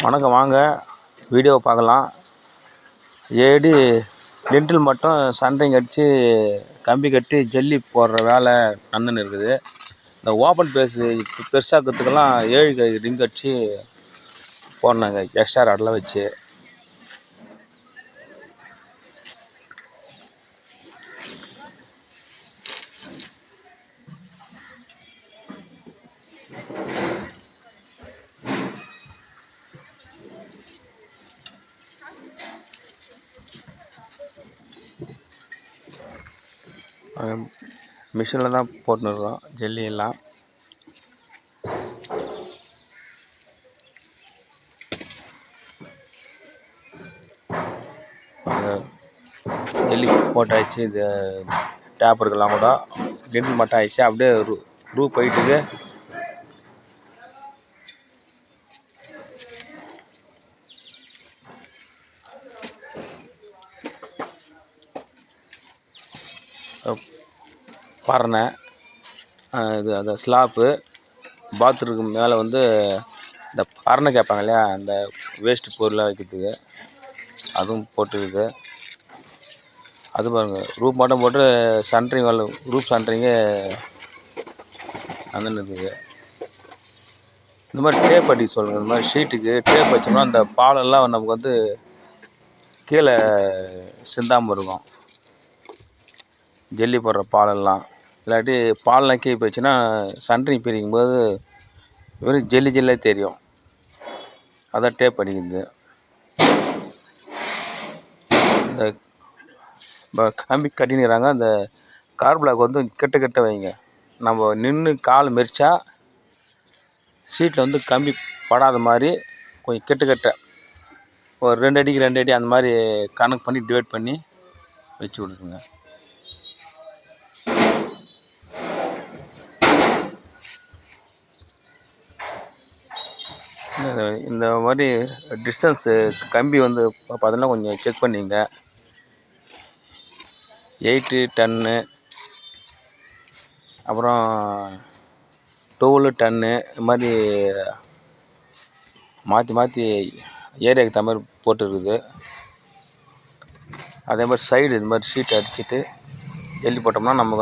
வணக்கம், வாங்க வீடியோ பார்க்கலாம். ஏடி லிண்டில் மட்டும் சன்ட்ரிங் அடித்து கம்பி கட்டி ஜல்லி போடுற வேலை நடந்துன்னு இருக்குது. இந்த ஓப்பன் பேஸு பெருசாக்கிறதுக்கெல்லாம் 7 கை ரிங் அடித்து போடணுங்க, எக்ஸ்ட்ரா ராடெலாம் வச்சு. மிஷினில் தான் போட்டுன்னு இருக்கோம் ஜல்லி எல்லாம். ஜல்லி போட்டாச்சு. இது டேப்பருக்கெல்லாம் கூட லிண்டில் மட்டும் ஆயிடுச்சு. அப்படியே ரூ போயிட்டுது. பரணை இது அந்த ஸ்லாப்பு பாத்ரூமுக்கு மேலே வந்து இந்த பரணை கேட்பாங்க இல்லையா, அந்த வேஸ்ட்டு பொருளாக வைக்கிறதுக்கு அதுவும் போட்டுருக்குது. அது பாருங்கள், ரூப் மட்டும் போட்டு சன்ட்ரிங் வேலை, ரூப் சன்ட்ரிங்கு அந்த இருக்குது. இந்த மாதிரி டேப் அடிக்க சொல்லுங்கள். இந்த மாதிரி ஷீட்டுக்கு டேப் வச்சோம்னா அந்த பாலெல்லாம் நமக்கு வந்து கீழே சிந்தாமல் இருக்கும். ஜல்லி போடுற பாலெல்லாம் இல்லாட்டி பாலெலாம் கீழே போயிடுச்சுன்னா சன்ட்ரிங் பிரிக்கும் போது வெறும் ஜல்லி ஜல்லே தெரியும். அதான் டேப் அடிக்கிறது. இந்த கம்பி கட்டினுறாங்க. அந்த கார் பிளாக் வந்து கிட்ட கிட்ட வைங்க. நம்ம நின்று கால் மெரிச்சா சீட்டில் வந்து கம்பி படாத மாதிரி கொஞ்சம் கிட்ட கிட்ட ஒரு 2 அடிக்கு 2 அடி அந்த மாதிரி கணக்கு பண்ணி டிவைட் பண்ணி வச்சு விட்ருங்க. இந்த மாதிரி டிஸ்டன்ஸு கம்பி வந்து பார்த்தீங்கன்னா கொஞ்சம் செக் பண்ணிங்க. 8 டன்னு, அப்புறம் 12 டன்னு, இது மாதிரி மாற்றி மாற்றி ஏரியாவுக்கு தகுந்த மாதிரி போட்டுருக்குது. அதே மாதிரி சைடு இது மாதிரி ஷீட் அடிச்சுட்டு ஜல்லி போட்டோம்னா நமக்கு வந்து